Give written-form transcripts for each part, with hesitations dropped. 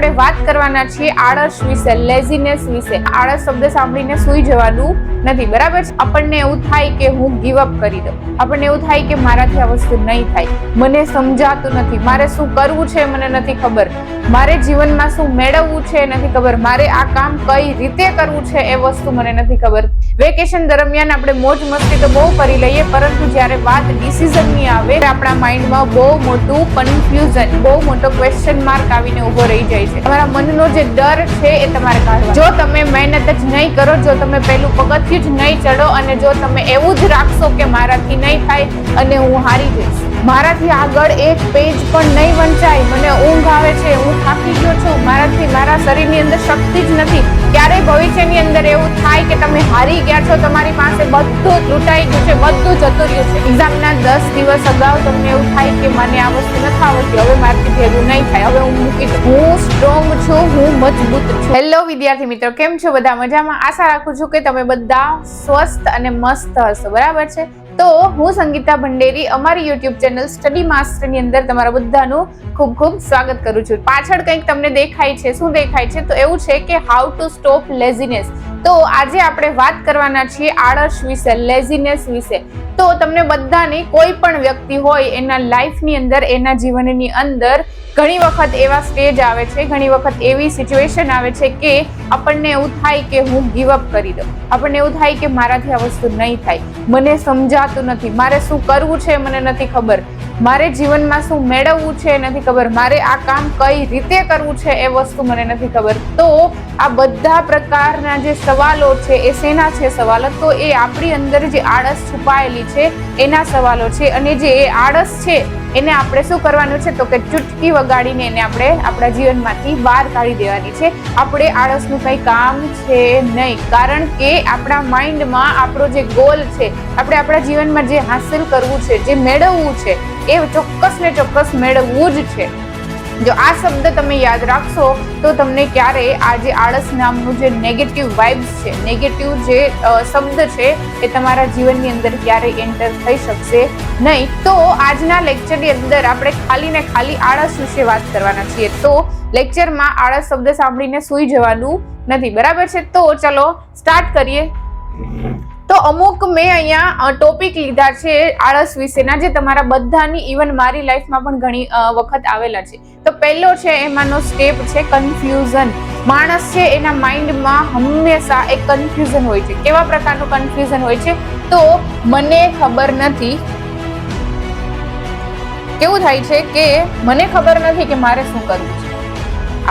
આપણે વાત કરવાના છીએ આળસ વિશે, લેઝીનેસ વિશે. આળસ શબ્દ સાંભળીને સૂઈ જવાનું નથી, બરાબર છે? આપણને એવું થાય કે હું ગીવ અપ કરી દઉં, આપણને એવું થાય કે મારાથી આ વસ્તુ નહીં થાય, મને સમજાતું નથી, મારે શું કરવું છે મને નથી ખબર, મારે જીવનમાં શું મેળવવું છે નથી ખબર, મારે આ કામ કઈ રીતે કરવું છે એ વસ્તુ મને નથી ખબર. વેકેશન દરમિયાન આપણે મોજ મસ્તી તો બહુ કરી લઈએ, પરંતુ જ્યારે વાત ડિસિઝનની આવે આપણા માઇન્ડમાં બહુ મોટું કન્ફ્યુઝન, બહુ મોટો ક્વેશ્ચન માર્ક આવીને ઉભો રહી જાય છે. તમારા મનનો જે ડર છે એ તમારે કાઢવાનો. જો તમે મહેનત જ નહીં કરો, જો તમે પહેલું પગથિયું જ નહીં ચડો અને જો તમે એવું જ રાખશો કે મારાથી નહીં થાય અને હું હારી જઈશ, મારાથી આગળ એક પેજ પણ નહીં વંચાય, મને ઊંઘ આવે છે, હું થાકી ગયો છું, મારાથી મારા શરીરની અંદર શક્તિ જ નથી, ક્યારેય ભવિષ્યની અંદર એવું થાય કે તમે હારી ગયા છો, તમારી પાસે બધું લૂંટાઈ ગયું છે, બધું જતું રહ્યું છે. એક્ઝામના 10 દિવસ અગાઉ તમને એવું થાય કે મને આ વસ્તુ નથી આવડતી, હવે મારાથી ભેગું નહીં થાય, હવે હું મૂકી દઉં, હું સ્ટ્રોંગ છું, હું મજબૂત છું. હેલો વિદ્યાર્થી મિત્રો, કેમ છો? બધા મજામાં? આશા રાખું છું કે તમે બધા સ્વસ્થ અને મસ્ત હશો, બરાબર છે? તો હું સંગીતા ભંડેરી અમારી યુટ્યુબ ચેનલ સ્ટડી માસ્ટરની અંદર તમારા બધાનું ખૂબ ખૂબ સ્વાગત કરું છું. પાછળ કંઈક તમને દેખાય છે, શું દેખાય છે? તો એવું છે કે હાઉ ટુ સ્ટોપ લેઝીનેસ. તો આજે આપણે વાત કરવાના છીએ આળસ વિશે, લેઝીનેસ વિશે. તો તમને બધાને, કોઈ પણ વ્યક્તિ હોય એના લાઈફની અંદર, એના જીવનની અંદર ઘણી વખત એવા સ્ટેજ આવે છે, ઘણી વખત એવી સિચ્યુએશન આવે છે કે આપણને એવું થાય કે હું ગીવ અપ કરી દઉં, આપણને એવું થાય કે મારાથી આ વસ્તુ નહીં થાય, મને સમજાતું નથી, મારે શું કરવું છે મને નથી ખબર, મારે જીવનમાં શું મેળવવું છે નથી ખબર, મારે આ કામ કઈ રીતે કરવું છે એ વસ્તુ મને નથી ખબર. તો આ બધા પ્રકારના જે સવાલો છે એ શેના છે સવાલો? તો એ આપણી અંદર જે આળસ છુપાયેલી છે એના સવાલો છે. અને જે એ આળસ છે એને આપણે શું કરવાનું છે? તો કે ચૂટકી વગાડીને એને આપણે આપણા જીવનમાંથી બહાર કાઢી દેવાની છે. આપણે આળસનું કંઈ કામ છે નહીં, કારણ કે આપણા માઇન્ડમાં આપણો જે ગોલ છે, આપણે આપણા જીવનમાં જે હાંસલ કરવું છે, જે મેળવવું છે એ ચોક્કસ ને ચોક્કસ મેળવવું જ છે. જો આ શબ્દ તમે યાદ રાખશો તો તમને ક્યારેય આ જે આળસ નામનું જે નેગેટિવ વાઇબ્સ છે, નેગેટિવ જે શબ્દ છે એ તમારા જીવનની અંદર ક્યારેય એન્ટર થઈ શકશે નહીં. તો આજના લેક્ચરની અંદર આપણે ખાલી ને ખાલી આળસ વિશે વાત કરવાના છીએ. તો લેક્ચરમાં આળસ શબ્દ સાંભળીને સૂઈ જવાનું નથી, બરાબર છે? તો ચલો સ્ટાર્ટ કરીએ. તો અમુક મેં અહીંયા ટોપિક લીધા છે આળસ વિશેના, જે તમારા બધાની, ઇવન મારી લાઈફમાં પણ ઘણી વખત આવેલા છે. તો પહેલો છે એમાંનો સ્ટેપ છે કન્ફ્યુઝન. માણસ છે એના માઇન્ડમાં હંમેશા એક કન્ફ્યુઝન હોય છે. કેવા પ્રકારનું કન્ફ્યુઝન હોય છે? તો મને ખબર નથી, કેવું થાય છે કે મને ખબર નથી કે મારે શું કરવું છે.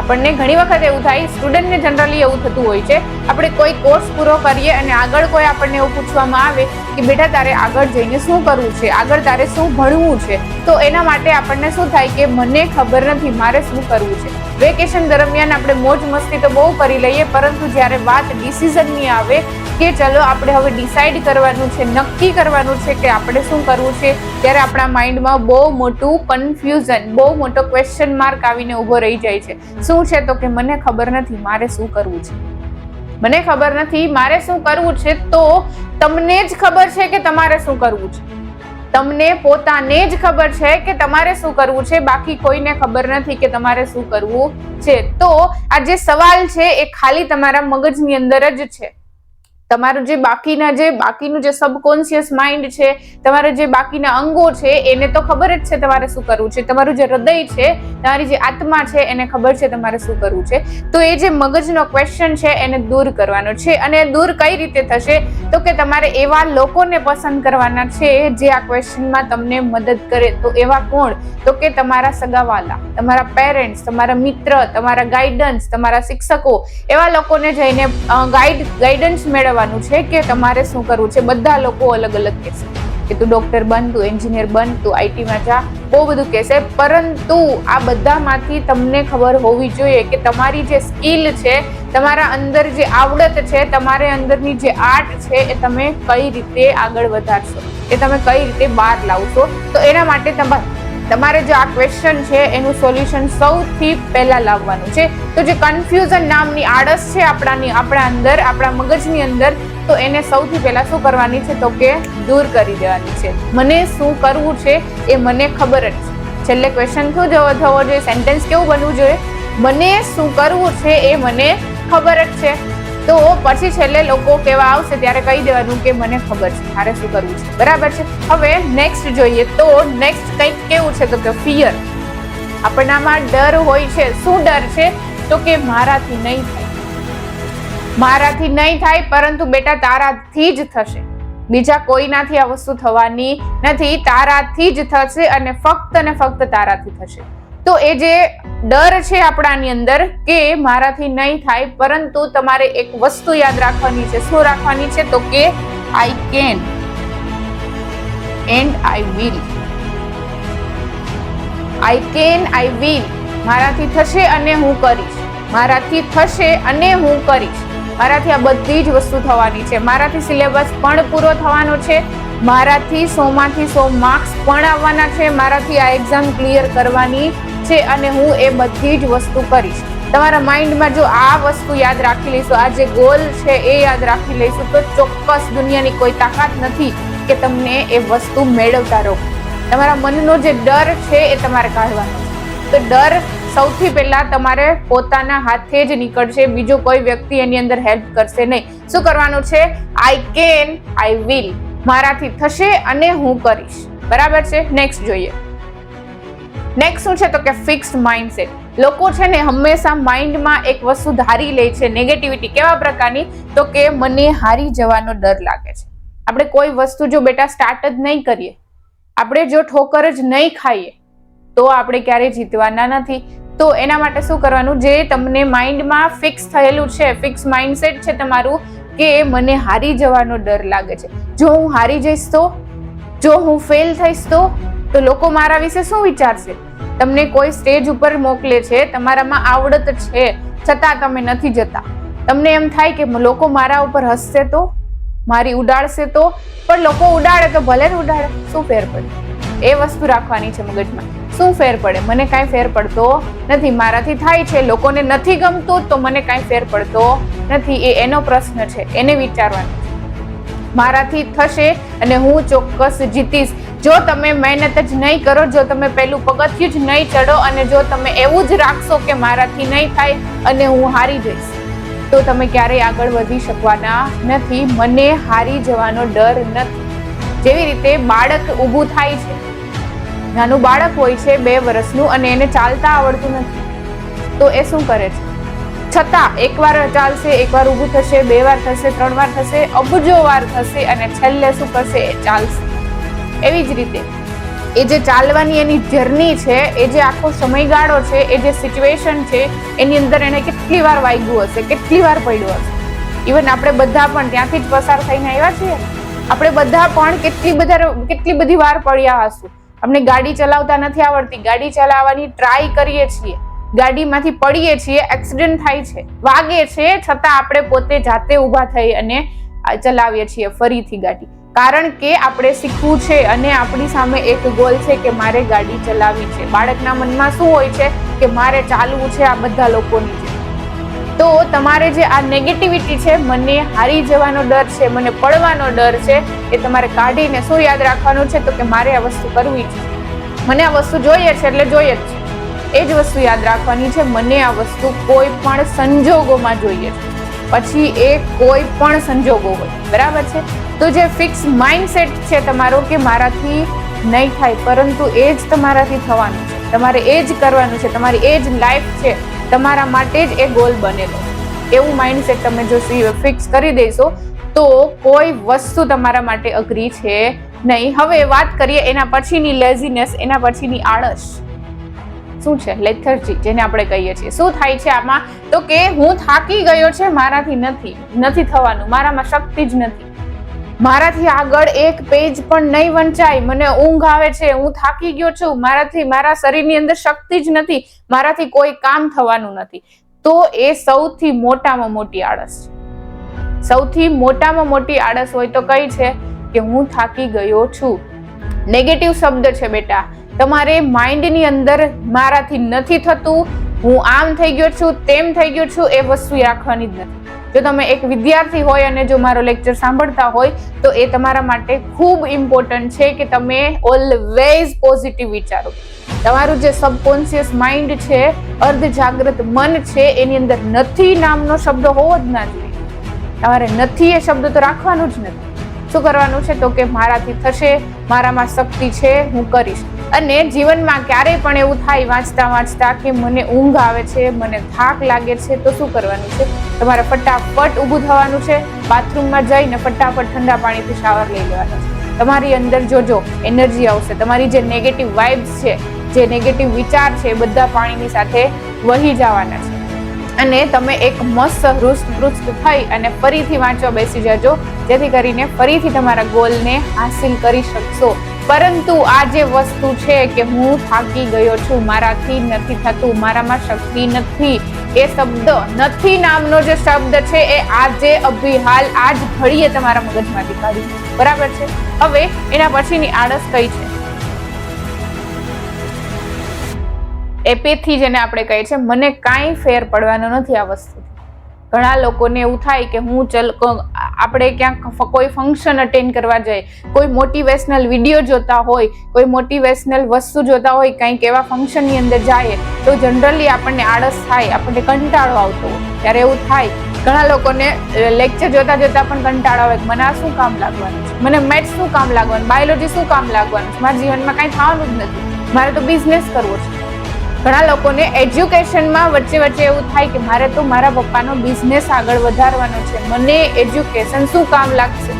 આપણને ઘણી વખત એવું થાય, સ્ટુડન્ટને જનરલી એવું થતું હોય છે, આપણે કોઈ કોર્સ પૂરો કરીએ અને આગળ કોઈ આપણને એવું પૂછવામાં આવે કે બેટા તારે આગળ જઈને શું કરવું છે, આગળ તારે શું ભણવું છે, તો એના માટે આપણને શું થાય કે મને ખબર નથી મારે શું કરવું છે. વેકેશન દરમિયાન આપણે મોજ મસ્તી તો બહુ કરી લઈએ, પરંતુ જ્યારે વાત ડિસિઝનની આવે કે ચલો આપણે હવે ડિસાઈડ કરવાનું છે, નક્કી કરવાનું છે કે આપણે શું કરવું છે, ત્યારે આપણા માઇન્ડમાં બહુ મોટું કન્ફ્યુઝન, બહુ મોટો ક્વેશ્ચન માર્ક આવીને ઉભો રહી જાય છે. શું છે? તો કે મને ખબર નથી મારે શું કરવું છે, મને ખબર નથી મારે શું કરવું છે. તો તમને જ ખબર છે કે તમારે શું કરવું છે, તમને પોતાને જ ખબર છે કે તમારે શું કરવું છે, બાકી કોઈને ખબર નથી કે તમારે શું કરવું છે. તો આ જે સવાલ છે એ ખાલી તમારા મગજની અંદર જ છે. તમારું જે બાકીનું જે સબકોન્શિયસ માઇન્ડ છે, તમારા જે બાકીના અંગો છે એને તો ખબર જ છે તમારે શું કરવું છે. તમારું જે હૃદય છે, તમારી જે આત્મા છે એને ખબર છે તમારે શું કરવું છે. તો એ જે મગજનો ક્વેશ્ચન છે એને દૂર કરવાનો છે. અને દૂર કઈ રીતે થશે? તો કે તમારે એવા લોકોને પસંદ કરવાના છે જે આ ક્વેશ્ચનમાં તમને મદદ કરે. તો એવા કોણ? તો કે તમારા સગાવાલા, તમારા પેરેન્ટ્સ, તમારા મિત્ર, તમારા ગાઈડન્સ, તમારા શિક્ષકો, એવા લોકોને જઈને ગાઈડન્સ મેળવવા છે કે તમારે શું કરવું છે. બધા લોકો અલગ અલગ કહેશે કે તું ડોક્ટર બન, તું એન્જિનિયર બન, તું આઈટીમાં જા, બહુ બધું કહેશે. પરંતુ આ બધામાંથી તમને ખબર હોવી જોઈએ કે તમારી જે સ્કિલ છે, તમારા અંદર જે આવડત છે, તમારે અંદરની જે આર્ટ છે એ તમે કઈ રીતે આગળ વધારશો, એ તમે કઈ રીતે બહાર લાવશો. તો એના માટે તમારે જે આ ક્વેશ્ચન છે એનું સોલ્યુશન સૌથી પહેલા લાવવાનું છે. તો જે કન્ફ્યુઝન નામની આળસ છે આપણા અંદર, આપણા મગજની અંદર, તો એને સૌથી પહેલા શું કરવાની છે? તો કે દૂર કરી દેવાની છે. મને શું કરવું છે એ મને ખબર જ છે. છેલ્લે ક્વેશ્ચન શું થવો જોઈએ? સેન્ટેન્સ કેવું બનવું જોઈએ? મને શું કરવું છે એ મને ખબર જ છે. તો પછી છેલ્લે લોકો કેવા આવશે ત્યારે કહી દેવાનું કે મને ખબર છે મારે શું કરવું છે. બરાબર છે. હવે નેક્સ્ટ જોઈએ તો નેક્સ્ટ કંઈક કેવું છે તો કે ફિયર. આપણામાં ડર હોય છે. શું ડર છે તો કે મારાથી નહીં થાય, મારાથી નહીં થાય, પરંતુ બેટા તારાથી જ થશે. બીજા કોઈનાથી આ વસ્તુ થવાની નથી, તારાથી જ થશે અને ફક્ત તારાથી થશે. તો એ જે ડર છે આપણાની અંદર કે મારાથી નહીં થાય, પરંતુ તમારે એક વસ્તુ યાદ રાખવાની છે. શું રાખવાની છે તો કે I can and I will. I can, I will. મારાથી થશે અને હું કરીશ, મારાથી થશે અને હું કરીશ. મારાથી આ બધી જ વસ્તુ થવાની છે. મારાથી સિલેબસ પણ પૂરો થવાનો છે, મારાથી 100 માંથી 100 માર્ક્સ પણ આવવાના છે, મારાથી આ એક્ઝામ ક્લિયર કરવાની છે અને હું એ બધી જ વસ્તુ કરીશ. તમારા માઇન્ડમાં જો આ વસ્તુ યાદ રાખી લઈશું, આ જે ગોલ છે એ યાદ રાખી લઈશું, તો ચોક્કસ દુનિયાની કોઈ તાકાત નથી કે તમને એ વસ્તુ મેળવતા રોકે. તમારા મનનો જે ડર છે એ તમારે કાઢવાનો છે. તો ડર સૌથી પહેલા તમારે પોતાના હાથે જ નીકળશે, બીજો કોઈ વ્યક્તિ એની અંદર હેલ્પ કરશે નહીં. શું કરવાનું છે? I can, I will. મારાથી થશે અને હું કરીશ. બરાબર છે. નેક્સ્ટ જોઈએ. નેક્સ્ટ શું છે તો કે ફિક્સ્ડ માઇન્ડસેટ. લોકો છે ને હંમેશા માઇન્ડમાં એક વસ્તુ ધારી લે છે, નેગેટિવિટી. કેવા પ્રકારની? તો કે મને હારી જવાનો ડર લાગે છે. આપણે કોઈ વસ્તુ જો બેટા સ્ટાર્ટ જ નહીં કરીએ, આપણે જો ઠોકર જ નહીં ખાઈએ, તો આપણે ક્યારેય જીતવાના નથી. તો એના માટે શું કરવાનું? જે તમને માઇન્ડમાં ફિક્સ થયેલું છે, ફિક્સ માઇન્ડસેટ છે તમારું કે મને હારી જવાનો ડર લાગે છે. જો હું હારી જઈશ તો, જો હું ફેલ થઈશ તો લોકો મારા વિશે શું વિચારશે? તમને કોઈ સ્ટેજ ઉપર મોકલે છે, તમારામાં આવડત છે છતાં તમે નથી જતા. તમને એમ થાય કે લોકો મારા ઉપર હસશે તો, મારી ઉડાડશે તો. પણ લોકો ઉડાડે તો ભલે ને ઉડાડે, શું ફેર પડે? એ વસ્તુ રાખવાની છે મગજમાં. શું ફેર પડે? મને કાંઈ ફેર પડતો નથી. મારાથી થાય છે, લોકોને નથી ગમતું તો મને કાંઈ ફેર પડતો નથી. એ એનો પ્રશ્ન છે, એને વિચારવાનો છે. મારાથી થશે અને હું ચોક્કસ જીતીશ. જો તમે મહેનત જ નહીં કરો, જો તમે પહેલું પગથિયું જ નહીં ચડો અને જો તમે એવું જ રાખશો કે મારાથી નહીં થાય અને હું હારી જઈશ, તો તમે ક્યારેય આગળ વધી શકવાના નથી. મને હારી જવાનો ડર નથી. જેવી રીતે બાળક ઊભું થાય છે, નાનું બાળક હોય છે 2 વર્ષનું અને એને ચાલતા આવડતું નથી, તો એ શું કરે છે? છતાં એકવાર ચાલશે, એકવાર ઊભું થશે, 2 વાર થશે, 3 વાર થશે, અબજો વાર થશે અને છેલ્લે શું કરશે? એ ચાલશે. એવી જ રીતે એ જે ચાલવાની એની જર્ની છે, એ જે આખો સમયગાળો છે, એ જે સિચ્યુએશન છે, એની અંદર એને કેટલી વાર વાગ્યું હશે, કેટલી વાર પડ્યું હશે. ઇવન આપણે બધા પણ ત્યાંથી જ પસાર થઈને આવ્યા છીએ. આપણે બધા પણ કેટલી બધી વાર પડ્યા હશું. અમને ગાડી ચલાવતા નથી આવડતી, ગાડી ચલાવવાની ટ્રાય કરીએ છીએ, ગાડીમાંથી પડીએ છીએ, એક્સિડન્ટ થાય છે, વાગે છે, છતાં આપણે પોતે જાતે ઊભા થઈ અને ચલાવીએ છીએ ફરીથી ગાડી. કારણ કે આપણે શીખવું છે અને આપણી સામે એક ગોલ છે કે મારે ગાડી ચલાવવી છે. બાળકના મનમાં શું હોય છે કે મારે ચાલવું છે આ બધા લોકોની જેમ. તો તમારે જે આ નેગેટિવિટી છે, મને હારી જવાનો ડર છે, મને પડવાનો ડર છે, એ તમારે કાઢીને શું યાદ રાખવાનું છે તો કે મારે આ વસ્તુ કરવી છે, મને આ વસ્તુ જોઈએ છે એટલે જોઈએ જ છે. એ જ વસ્તુ યાદ રાખવાની છે. મને આ વસ્તુ કોઈ પણ સંજોગોમાં જોઈએ છે, પછી એ કોઈ પણ સંજોગો હોય. બરાબર છે. તો જે ફિક્સ માઇન્ડસેટ છે તમારો કે મારાથી નહીં થાય, પરંતુ એ જ તમારાથી થવાનું છે, તમારે એ જ કરવાનું છે, તમારી એ જ લાઈફ છે, તમારા માટે જ એ ગોલ બનેલો. એવું માઇન્ડસેટ તમે જો ફિક્સ કરી દેશો તો કોઈ વસ્તુ તમારા માટે અઘરી છે નહીં. હવે વાત કરીએ એના પછીની લેઝીનેસ, એના પછીની આળસ. શું છે? લેથર્જી, જેને આપણે કહીએ છીએ. શું થાય છે આમાં? તો કે હું થાકી ગયો છે, મારાથી નથી થવાનું, મારામાં શક્તિ જ નથી, મારાથી આગળ એક પેજ પણ નહીં વંચાય, મને ઊંઘ આવે છે, હું થાકી ગયો છું, મારા શરીરની અંદર શક્તિ જ નથી, મારાથી કોઈ કામ થવાનું નથી. તો એ સૌથી મોટામાં મોટી આળસ છે. સૌથી મોટામાં મોટી આળસ હોય તો કઈ છે? કે હું થાકી ગયો છું. નેગેટિવ શબ્દ છે બેટા. તમારે માઇન્ડની અંદર મારાથી નથી થતું, હું આમ થઈ ગયો છું, તેમ થઈ ગયો છું, એ વસ્તુ રાખવાની જ નથી. જો તમે એક વિદ્યાર્થી હોય અને જો મારો લેક્ચર સાંભળતા હોય તો એ તમારા માટે ખૂબ ઇમ્પોર્ટન્ટ છે કે તમે ઓલવેઝ પોઝિટિવ વિચારો. તમારું જે સબકોન્શિયસ માઇન્ડ છે, અર્ધ જાગ્રત મન છે, એની અંદર નથી નામનો શબ્દ હોવો જ ના જોઈએ. તમારે નથી એ શબ્દ તો રાખવાનું જ નથી. શું કરવાનું છે? તો કે મારાથી થશે, મારામાં શક્તિ છે, હું કરીશ. અને જીવનમાં ક્યારેય પણ એવું થાય વાંચતા વાંચતા કે મને ઊંઘ આવે છે, મને થાક લાગે છે, તો શું કરવાનું છે? તમારે ફટાફટ ઊભું થવાનું છે, બાથરૂમમાં જઈને ફટાફટ ઠંડા પાણીથી શાવર લઈ લેવાનો છે. તમારી અંદર જોજો એનર્જી આવશે. તમારી જે નેગેટિવ વાઇબ્સ છે, જે નેગેટિવ વિચાર છે, એ બધા પાણીની સાથે વહી જવાના છે. અને તમે એક મસ્ત હૃષ્ટ થઈ અને ફરીથી વાંચવા બેસી જજો, જેથી કરીને ફરીથી તમારા ગોલને હાસિલ કરી શકશો. પરંતુ આ જે વસ્તુ છે કે હું થાકી ગયો છું, મારાથી નથી થતું, મારામાં શક્તિ નથી, એ શબ્દ નથી નામનો જે શબ્દ છે એ આજે અભિહાલ આજ ઘડીએ તમારા મગજમાંથી કાઢી. બરાબર છે? હવે એના પછીની આળસ કઈ છે? એપેથી જેને આપણે કહીએ છીએ, મને કાંઈ ફેર પડવાનો નથી આ વસ્તુ. ઘણા લોકોને એવું થાય કે આપણે ક્યાંક કોઈ ફંક્શન અટેન્ડ કરવા જાય, કોઈ મોટિવેશનલ વિડીયો જોતા હોય, કોઈ મોટિવેશનલ વસ્તુ જોતા હોય, કંઈક એવા ફંક્શનની અંદર જાય તો જનરલી આપણને આળસ થાય, આપણને કંટાળો આવતો હોય. ત્યારે એવું થાય, ઘણા લોકોને લેક્ચર જોતા જોતા પણ કંટાળો આવે, મને આ શું કામ લાગવાનું છે, મને મેથ્સ શું કામ લાગવાનું, બાયોલોજી શું કામ લાગવાનું છે, મારા જીવનમાં કાંઈ થવાનું જ નથી, મારે તો બિઝનેસ કરવો છે. ઘણા લોકોને એજ્યુકેશનમાં વચ્ચે વચ્ચે એવું થાય કે મારે તો મારા પપ્પાનો બિઝનેસ આગળ વધારવાનો છે, મને એજ્યુકેશન શું કામ લાગશે.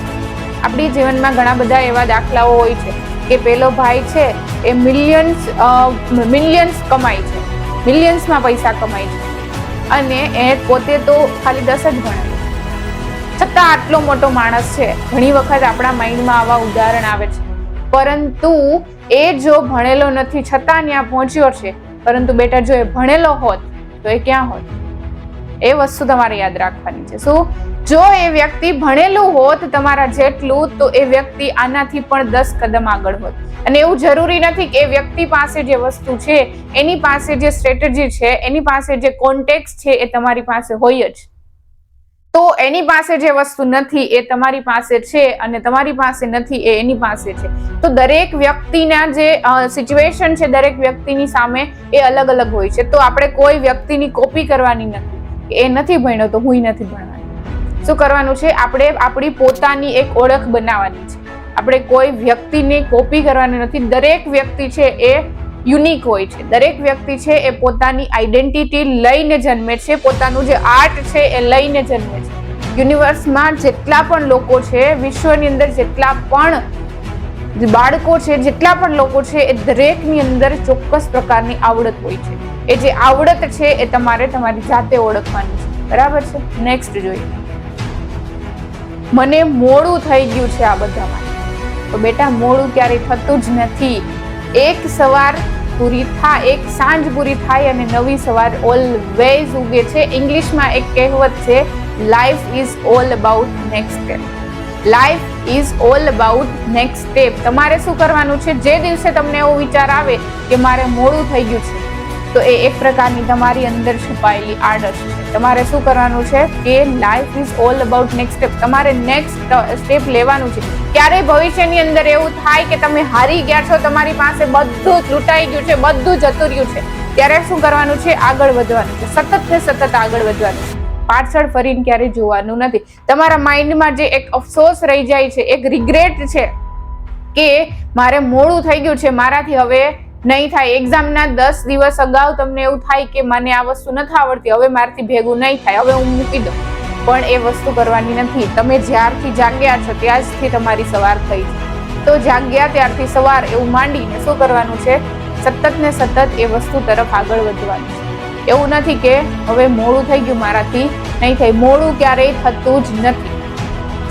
આપણી જીવનમાં ઘણા બધા એવા દાખલાઓ હોય છે કે પેલો ભાઈ છે એ મિલિયન્સ કમાય છે, મિલિયન્સમાં પૈસા કમાય છે, અને એ પોતે તો ખાલી 10 જ ભણેલો, છતાં આટલો મોટો માણસ છે. ઘણી વખત આપણા માઇન્ડમાં આવા ઉદાહરણ આવે છે. પરંતુ એ જો ભણેલો નથી છતાં ત્યાં પહોંચ્યો છે. પરંતુ બેટા જો એ ભણેલો હોત તો એ ક્યાં હોત? એ વસ્તુ તમારે યાદ રાખવાની છે. શું? જો એ વ્યક્તિ ભણેલું હોત તમારા જેટલું, તો એ વ્યક્તિ આનાથી પણ 10 કદમ આગળ હોત. અને એવું જરૂરી નથી કે એ વ્યક્તિ પાસે જે વસ્તુ છે, એની પાસે જે સ્ટ્રેટેજી છે, એની પાસે જે કોન્ટેક્ટ છે, એ તમારી પાસે હોય જ. તો એની પાસે જે વસ્તુ નથી એ તમારી પાસે છે, અને તમારી પાસે નથી એ એની પાસે છે. તો દરેક વ્યક્તિના જે સિચ્યુએશન છે, દરેક વ્યક્તિની સામે એ અલગ અલગ હોય છે. તો આપણે કોઈ વ્યક્તિની કોપી કરવાની નથી. એ નથી ભણ્યો તો હું નથી ભણવાની. શું કરવાનું છે? આપણે આપણી પોતાની એક ઓળખ બનાવવાની છે. આપણે કોઈ વ્યક્તિની કોપી કરવાની નથી. દરેક વ્યક્તિ છે એ યુનિક હોય છે. દરેક વ્યક્તિ છે એ પોતાની આઈડેન્ટિટી લઈને જન્મે છે, પોતાનું જે આર્ટ છે એ લઈને જન્મે છે. યુનિવર્સમાં જેટલા પણ લોકો છે, વિશ્વની અંદર જેટલા પણ બાળકો છે, જેટલા પણ લોકો છે, એ દરેકની અંદર ચોક્કસ પ્રકારની આવડત હોય છે. એ જે આવડત છે એ તમારે તમારી જાતે ઓળખવાની છે. બરાબર છે? નેક્સ્ટ જોઈએ. મને મોડું થઈ ગયું છે આ બધામાં. તો બેટા મોડું ક્યારેય થતું જ નથી. એક સવાર પૂરી થાય, એક સાંજ પૂરી થાય અને નવી સવાર ઓલવેઝ ઉગે છે. ઇંગ્લિશમાં એક કહેવત છે, life is all about next step. Life is all about next step. તમારે શું કરવાનું છે? જે દિવસે તમને એવો વિચાર આવે કે મારે મોડું થઈ ગયું છે, તો એ એક પ્રકારની તમારી અંદર છુપાયેલી આળસ છે. તમારે શું કરવાનું છે કે life is all about next step. તમારે નેક્સ્ટ સ્ટેપ લેવાનું છે. ક્યારેય ભવિષ્યની અંદર એવું થાય કે તમે હારી ગયા છો, તમારી પાસે બધું લૂંટાઈ ગયું છે, બધું જતું રહ્યું છે, ત્યારે શું કરવાનું છે? આગળ વધવાનું છે. સતત ને સતત આગળ વધવાનું છે. પાછળ ફરીને ક્યારેય જોવાનું નથી. તમારા માઇન્ડમાં જે એક અફસોસ રહી જાય છે, એક રિગ્રેટ છે કે મારે મોડું થઈ ગયું છે, મારાથી હવે નહીં થાય. એક્ઝામના 10 દિવસ અગાઉ તમને એવું થાય કે મને આ વસ્તુ નથી આવડતી, હવે મારાથી ભેગું નહીં થાય, હવે હું મૂકી દઉં. પણ એ વસ્તુ કરવાની નથી. તમે જ્યારથી જાગ્યા છો ત્યારથી તમારી સવાર થઈ છે. તો જાગ્યા ત્યારથી સવાર એવું માંડીને શું કરવાનું છે? સતત ને સતત એ વસ્તુ તરફ આગળ વધવાનું છે. એવું નથી કે હવે મોડું થઈ ગયું, મારાથી નહીં થાય. મોડું ક્યારેય થતું જ નથી.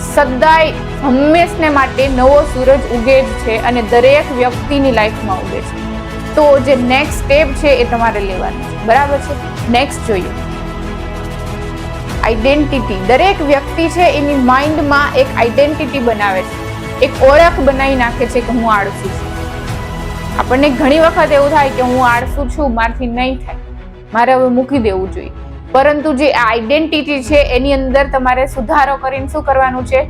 સદાય હંમેશને માટે નવો સૂરજ ઉગે જ છે, અને દરેક વ્યક્તિની લાઈફમાં ઉગે છે. તો જે નેક્સ્ટ સ્ટેપ છે એ તમારે લેવાનું છે. બરાબર છે? નેક્સ્ટ જોઈએ. આઈડેન્ટિટી. દરેક વ્યક્તિ છે એની માઇન્ડમાં એક આઈડેન્ટિટી બનાવે છે, એક ઓળખ બનાવી નાખે છે કે હું આળસુ છું. આપણને ઘણી વખત એવું થાય કે હું આળસુ છું, મારથી નહીં થાય, મારે હવે મૂકી દેવું જોઈએ. પરંતુ જે આઈડેન્ટિટી છે એની અંદર તમારે સુધારો કરીને શું કરવાનું છે?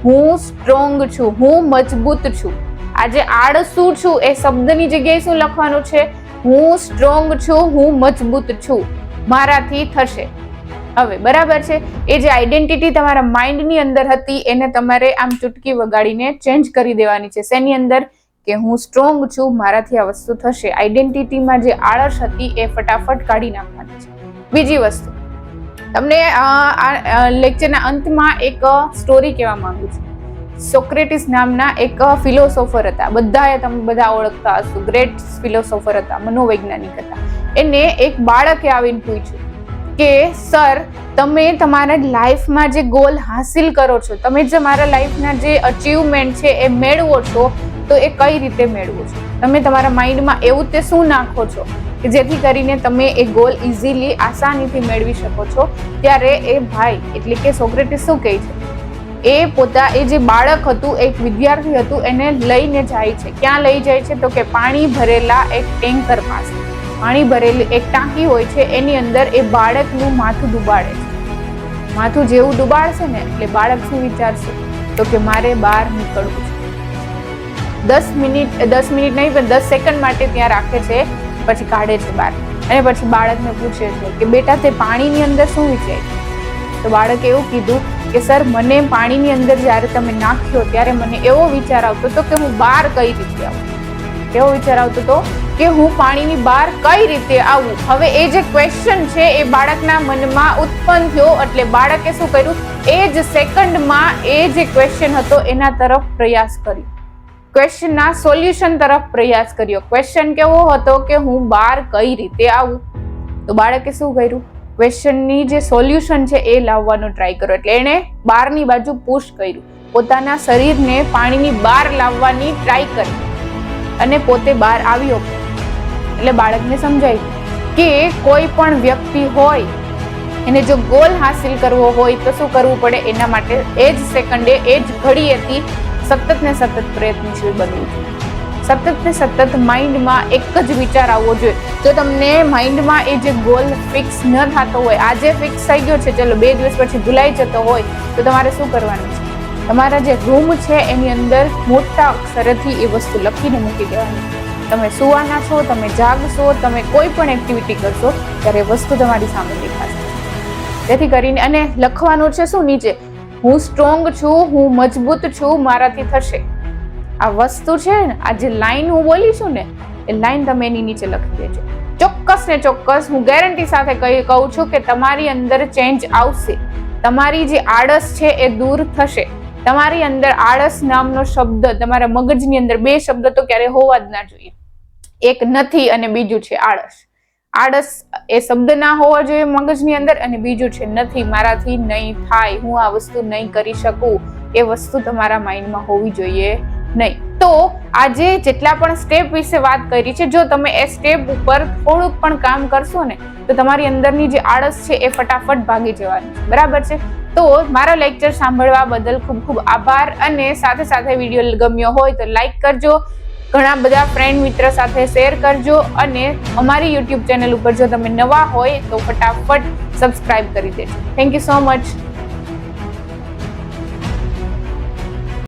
હું સ્ટ્રોંગ છું, હું મજબૂત છું. આજે આળસુ છું એ શબ્દની જગ્યાએ શું લખવાનું છે? હું સ્ટ્રોંગ છું, હું મજબૂત છું, મારાથી થશે. હવે બરાબર છે, એ જે આઈડેન્ટિટી તમારા માઇન્ડની અંદર હતી એને તમારે આમ ચૂટકી વગાડીને ચેન્જ કરી દેવાની છે. શેની અંદર? કે હું સ્ટ્રોંગ છું, મારાથી આ વસ્તુ થશે. આઈડેન્ટિટીમાં જે આળસ હતી એ ફટાફટ કાઢી નાખવાની છે. બીજી વસ્તુ, તમને આ લેક્ચરના અંતમાં એક સ્ટોરી કહેવા માંગુ છું. સોક્રેટિસ નામના એક ફિલોસોફર હતા, તમે બધા ઓળખતા હશો. ગ્રેટ ફિલોસોફર હતા, મનોવૈજ્ઞાનિક હતા. એને એક બાળકે આવીને પૂછ્યું કે સર, તમે તમારા લાઈફમાં જે ગોલ હાસિલ કરો છો, તમે જે મારા લાઈફના જે અચીવમેન્ટ છે એ મેળવો છો, તો એ કઈ રીતે મેળવો છો? તમે તમારા માઇન્ડમાં એવું તે શું નાખો છો કે જેથી કરીને તમે એ ગોલ ઇઝીલી આસાનીથી મેળવી શકો છો? ત્યારે એ ભાઈ એટલે કે સોક્રેટિસ શું કહે છે, એ જે બાળક હતું, એક વિદ્યાર્થી હતું, એને લઈને જાય છે. ક્યાં લઈ જાય છે? તો કે પાણી ભરેલા એક ટેન્કર પાસે. પાણી ભરેલી એક ટાંકી હોય છે, એની અંદર એ બાળકનું માથું ડુબાડે છે. માથું જેવું ડુબાડશે ને એટલે બાળક શું વિચારશે? તો કે મારે બહાર નીકળવું છે. 10 મિનિટ નહીં પણ 10 સેકન્ડ માટે ત્યાં રાખે છે, પછી કાઢે છે બહાર. અને પછી બાળકને પૂછે છે કે બેટા, તે પાણીની અંદર શું વિચાર્યું? તો બાળકે એવું કીધું કે સર, મને પાણીની અંદર જ્યારે તમે નાખ્યો ત્યારે મને એવો વિચાર આવતો હતો કે હું બહાર કઈ રીતે આવું. કેવો વિચાર આવતો હતો? કે હું પાણીની બહાર કઈ રીતે આવું. હવે એ જે ક્વેશ્ચન છે એ બાળકના મનમાં ઉત્પન્ન થયો, એટલે બાળકે શું કર્યું? એ જ સેકન્ડમાં એ જે ક્વેશ્ચન હતો એના તરફ પ્રયાસ કર્યો, ક્વેશ્ચનના સોલ્યુશન તરફ પ્રયાસ કર્યો. ક્વેશ્ચન કેવો હતો? કે હું બહાર કઈ રીતે આવું. તો બાળકે શું કર્યું? ક્વેશ્ચનની જે સોલ્યુશન છે એ લાવવાનો ટ્રાય કર્યો. એટલે એને બહારની બાજુ પુશ કર્યું, પોતાના શરીરને પાણીની બહાર લાવવાની ટ્રાય કરી અને પોતે બહાર આવ્યો. એટલે બાળકને સમજાયું કે કોઈ પણ વ્યક્તિ હોય, એને જો ગોલ હાસિલ કરવો હોય તો શું કરવું પડે? એના માટે એ જ સેકન્ડે, એ જ ઘડીએથી સતત ને સતત પ્રયત્નશીલ બનવું જોઈએ. સતત ને સતત માઇન્ડમાં એક જ વિચાર આવવો જોઈએ. જો તમને માઇન્ડમાં એ જે ગોલ ફિક્સ ન થતો હોય, આજે ફિક્સ થઈ ગયો છે, ચલો 2 દિવસ પછી ભૂલાઈ જતો હોય, તો તમારે શું કરવાનું છે? તમારા જે રૂમ છે એની અંદર મોટા અક્ષરેથી એ વસ્તુ લખીને મૂકી દેવાની. તમે સુવાના છો, તમે જાગશો, તમે કોઈ પણ એક્ટિવિટી કરશો ત્યારે વસ્તુ તમારી સામે દેખાશે. જેથી કરીને અને લખવાનું છે શું નીચે? હું સ્ટ્રોંગ છું, હું મજબૂત છું, મારાથી થશે. આ વસ્તુ છે ને, આ જે લાઈન હું બોલી છું ને, એ લાઈન તમે એની નીચે લખી દેજો. ચોક્કસ ને ચોક્કસ હું ગેરંટી સાથે કહું છું કે તમારી અંદર ચેન્જ આવશે. તમારી જે આળસ છે એ દૂર થશે. તમારી અંદર આળસ નામનો શબ્દ, તમારા મગજની અંદર 2 શબ્દ તો ક્યારે હોવા જ ના જોઈએ. એક નથી અને બીજું છે આળસ. આળસ એ શબ્દ ના હોવા જોઈએ મગજની અંદર, અને બીજું છે નથી, મારાથી નહીં થાય, હું આ વસ્તુ નહીં કરી શકું. એ વસ્તુ તમારા માઇન્ડમાં હોવી જોઈએ નહીં. તો આજે જેટલા પણ સ્ટેપ વિશે વાત કરી છે, જો તમે એ સ્ટેપ ઉપર થોડુંક પણ કામ કરશો ને, તો તમારી અંદરની જે આળસ છે એ ફટાફટ ભાગી જવાની છે. બરાબર છે? તો મારા લેક્ચર સાંભળવા બદલ ખૂબ ખૂબ આભાર. અને સાથે સાથે વિડીયો ગમ્યો હોય તો લાઈક કરજો, ઘણા બધા ફ્રેન્ડ મિત્ર સાથે શેર કરજો, અને અમારી યુટ્યુબ ચેનલ ઉપર જો તમે નવા હોય તો ફટાફટ સબસ્ક્રાઇબ કરી દેજો. Thank you so much.